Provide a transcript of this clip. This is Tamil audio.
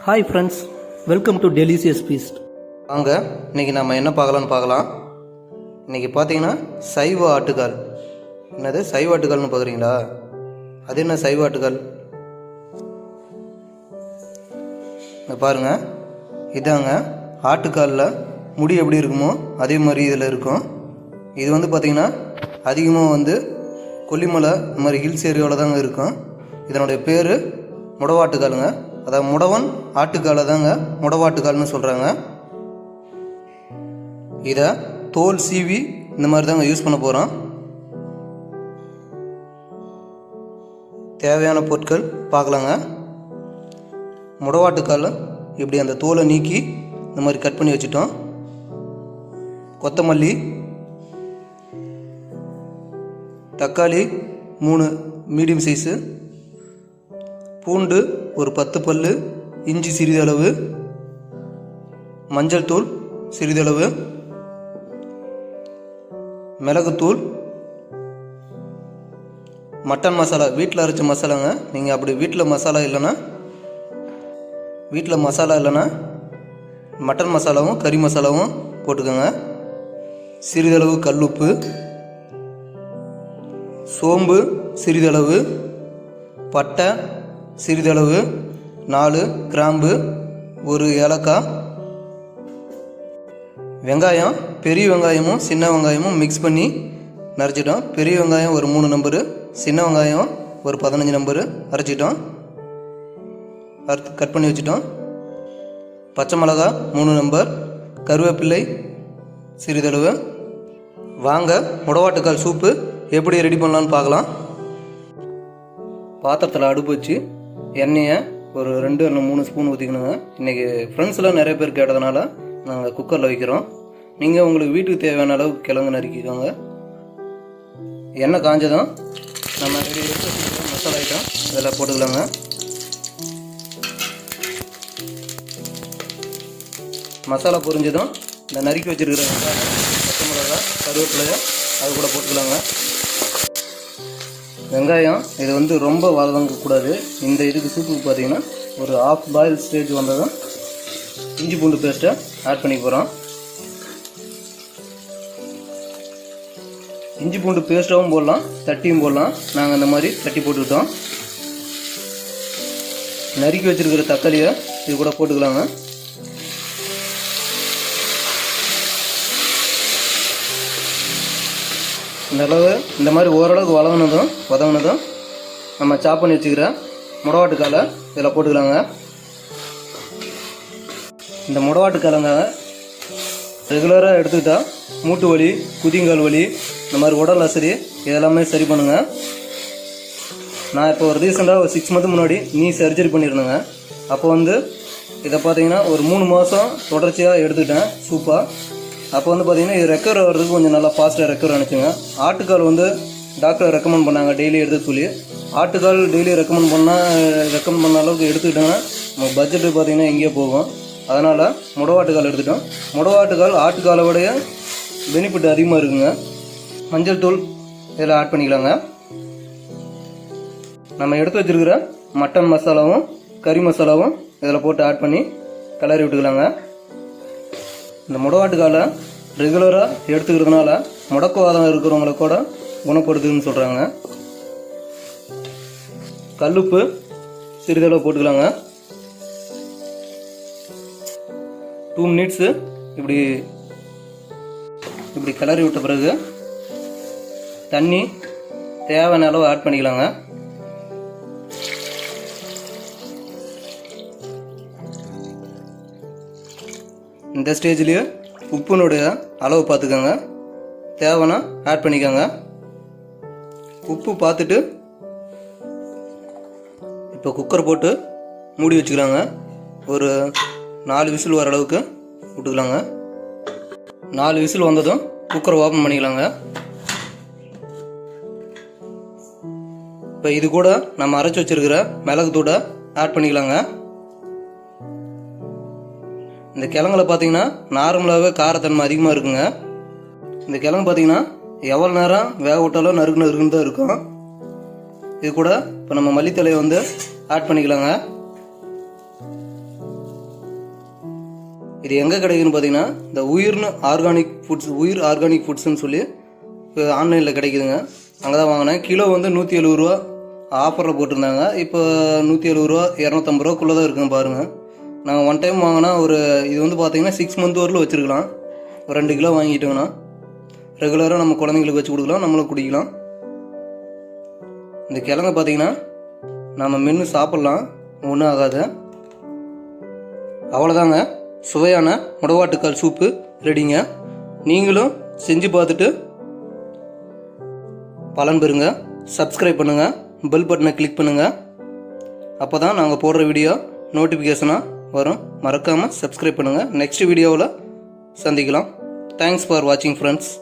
Hi friends, welcome to delicious feast. வாங்க இன்றைக்கி நம்ம என்ன பார்க்கலாம். இன்றைக்கி பார்த்தீங்கன்னா சைவ ஆட்டுக்கால். என்னது சைவ ஆட்டுக்கால்னு பார்க்குறீங்களா? அது என்ன சைவ ஆட்டுக்கால்? இங்கே பாருங்கள், இதாங்க ஆட்டுக்காலில் முடி எப்படி இருக்குமோ அதே மாதிரி இதில் இருக்கும். இது வந்து பார்த்திங்கன்னா அதிகமாக கொல்லிமலை இந்த மாதிரி ஹில்ஸ் ஏரியாவில் தாங்க இருக்கும். இதனுடைய பேர் முடவாட்டுக்காலுங்க. அதாவது முடவன் ஆட்டுக்காலை தாங்க முடவாட்டுக்கால்னு சொல்கிறாங்க. இதை தோல் சீவி இந்த மாதிரி தாங்க யூஸ் பண்ண போகிறோம். தேவையான பொருட்கள் பார்க்கலாங்க. முடவாட்டுக்கால் இப்படி அந்த தோலை நீக்கி இந்த மாதிரி கட் பண்ணி வச்சுட்டோம். கொத்தமல்லி, தக்காளி 3 மீடியம் சைஸு, பூண்டு ஒரு 10 பல், இஞ்சி சிறிதளவு, மஞ்சள் தூள் சிறிதளவு, மிளகுத்தூள், மட்டன் மசாலா வீட்டில் அரைச்ச மசாலாங்க. நீங்கள் அப்படி வீட்டில் மசாலா இல்லைன்னா மட்டன் மசாலாவும் கறி மசாலாவும் போட்டுக்கோங்க. சிறிதளவு கல்லுப்பு, சோம்பு சிறிதளவு, பட்டை சிறிதளவு, 4 கிராம்பு, 1 ஏலக்காய், வெங்காயம் பெரிய வெங்காயமும் சின்ன வெங்காயமும் மிக்ஸ் பண்ணி நரைச்சிட்டோம். பெரிய வெங்காயம் ஒரு 3 நம்பரு, சின்ன வெங்காயம் ஒரு 15 நம்பரு அரைச்சிட்டோம், கட் பண்ணி வச்சுட்டோம். பச்சை மிளகா 3 நம்பர், கருவேப்பிள்ளை சிறிதளவு. வாங்க முடவாட்டுக்கால் சூப்பு எப்படி ரெடி பண்ணலான்னு பார்க்கலாம். பாத்திரத்தில் அடுப்பு வச்சு எண்ணெயை ஒரு 2 இல்லை 3 ஸ்பூன் ஊற்றிக்கணுங்க. இன்றைக்கி ஃப்ரெண்ட்ஸ்லாம் நிறைய பேர் கேட்டதுனால நாங்கள் குக்கரில் வைக்கிறோம். நீங்கள் உங்களுக்கு வீட்டுக்கு தேவையான அளவுக்கு கிழங்கு நறுக்கிக்கோங்க. எண்ணெய் காஞ்சதும் நம்ம ரெடி எடுத்து மசாலா ஐட்டம் இதெல்லாம் போட்டுக்கலாங்க. மசாலா பொரிஞ்சதும் இந்த நறுக்கி வச்சுருக்கிற வெங்காயம், பச்சை மிளகா, கருவேப்பிலையை அது கூட போட்டுக்கலாங்க. வெங்காயம் இது ரொம்ப வதங்கக்கூடாது. இந்த இதுக்கு சூப்புக்கு பார்த்தீங்கன்னா ஒரு ஆஃப் பாயில் ஸ்டேஜ் வந்ததும் இஞ்சி பூண்டு பேஸ்ட்டை ஆட் பண்ணி போகிறோம். இஞ்சி பூண்டு பேஸ்ட்டாகவும் போடலாம், தட்டியும் போடலாம். நாங்கள் இந்த மாதிரி தட்டி போட்டுக்கிட்டோம். நறுக்கி வச்சுருக்கிற தக்காளியை இது கூட போட்டுக்கலாங்க. இந்த மாதிரி ஓரளவுக்கு வதங்கினதும் நம்ம சாப் பண்ணி வச்சுக்கிற முடவாட்டுக்காலை இதில் போட்டுக்கலாங்க. இந்த முடவாட்டுக்காலங்க ரெகுலராக எடுத்துக்கிட்டால் மூட்டு வலி, குதிங்கால் வலி, இந்த மாதிரி உடல் அசதி இதெல்லாமே சரி பண்ணுங்க. நான் இப்போ ஒரு ரீசெண்டாக ஒரு 6 மந்த் முன்னாடி நீ சர்ஜரி பண்ணியிருந்தேங்க. அப்போ இதை பார்த்தீங்கன்னா ஒரு 3 மாதம் தொடர்ச்சியாக எடுத்துக்கிட்டேன் சூப்பாக. அப்போ பார்த்தீங்கன்னா இது ரெக்கவர் ஆகிறதுக்கு கொஞ்சம் நல்லா ஃபாஸ்ட்டாக ரெக்கவர் ஆனிச்சுங்க. ஆட்டுக்கால் டாக்டர் ரெக்கமெண்ட் பண்ணாங்க டெய்லி எடுத்து சொல்லி. ஆட்டுக்கால் டெய்லி ரெக்கமெண்ட் பண்ண அளவுக்கு எடுத்துக்கிட்டோங்கன்னா நம்ம பட்ஜெட்டு பார்த்தீங்கன்னா எங்கேயோ போகும். அதனால் முடவாட்டுக்கால் எடுத்துட்டோம். முடவாட்டுக்கால் ஆட்டுக்காலை விடைய பெனிஃபிட் அதிகமாக இருக்குங்க. மஞ்சள் தூள் இதில் ஆட் பண்ணிக்கலாங்க. நம்ம எடுத்து வச்சுருக்கிற மட்டன் மசாலாவும் கறி மசாலாவும் இதில் போட்டு ஆட் பண்ணி கிளறி விட்டுக்கலாங்க. இந்த முடவாட்டுக்காலை ரெகுலராக எடுத்துக்கிறதுனால முடக்குவாதம் இருக்கிறவங்கள கூட குணப்படுத்துதுன்னு சொல்கிறாங்க. கல்லுப்பு சிறிதளவு போட்டுக்கலாங்க. 2 மினிட்ஸு இப்படி கிளறி விட்ட பிறகு தண்ணி தேவையான அளவு ஆட் பண்ணிக்கலாங்க. இந்த ஸ்டேஜ்லேயே உப்புனுடைய அளவு பார்த்துக்கோங்க. தேவைன்னா ஆட் பண்ணிக்கோங்க. உப்பு பார்த்துட்டு இப்போ குக்கர் போட்டு மூடி வச்சுக்கலாங்க. ஒரு 4 விசில் வர அளவுக்கு விட்டுக்கலாங்க. 4 விசில் வந்ததும் குக்கரை ஓப்பன் பண்ணிக்கலாங்க. இப்போ இது கூட நம்ம அரைச்சி வச்சுருக்கிற மிளகுத்தூளை ஆட் பண்ணிக்கலாங்க. இந்த கிழங்குல பார்த்தீங்கன்னா நார்மலாகவே காரத்தன்மை அதிகமாக இருக்குங்க. இந்த கிழங்கு பார்த்தீங்கன்னா எவ்வளோ நேரம் வேக விட்டாலும் நறுக்குன்னு தான் இருக்கும். இது கூட இப்போ நம்ம மல்லித்தலையை ஆட் பண்ணிக்கலாங்க. இது எங்கே கிடைக்குன்னு பார்த்தீங்கன்னா இந்த உயிர் ஆர்கானிக் ஃபுட்ஸ்ன்னு சொல்லி ஆன்லைனில் கிடைக்குதுங்க. அங்கே தான் வாங்கினேன். கிலோ வந்து 170 ரூபா ஆஃபரில் போட்டிருந்தாங்க. இப்போ 170 ரூபா 250 ரூபாக்குள்ளே தான் இருக்குங்க பாருங்கள். நாங்கள் ஒன் டைம் வாங்கினா இது வந்து பார்த்தீங்கன்னா 6 மந்த் வரலும் வச்சுருக்கலாம். ஒரு 2 கிலோ வாங்கிட்டோங்கன்னா ரெகுலராக நம்ம குழந்தைங்களுக்கு வச்சு கொடுக்கலாம், நம்மளும் குடிக்கலாம். இந்த கிழங்கு பார்த்தீங்கன்னா நம்ம மென்று சாப்பிட்லாம், ஒன்றும் ஆகாது. அவ்வளோதாங்க, சுவையான முடவாட்டுக்கால் சூப்பு ரெடிங்க. நீங்களும் செஞ்சு பார்த்துட்டு பலன் பெறுங்க. சப்ஸ்கிரைப் பண்ணுங்கள், பெல் பட்டனை கிளிக் பண்ணுங்கள். அப்போ தான் நாங்கள் போடுற வீடியோ நோட்டிஃபிகேஷனாக வரும். மறக்காமல் சப்ஸ்கிரைப் பண்ணுங்கள். நெக்ஸ்ட் வீடியோவில் சந்திக்கலாம். தேங்க்ஸ் ஃபார் வாட்சிங் ஃப்ரெண்ட்ஸ்.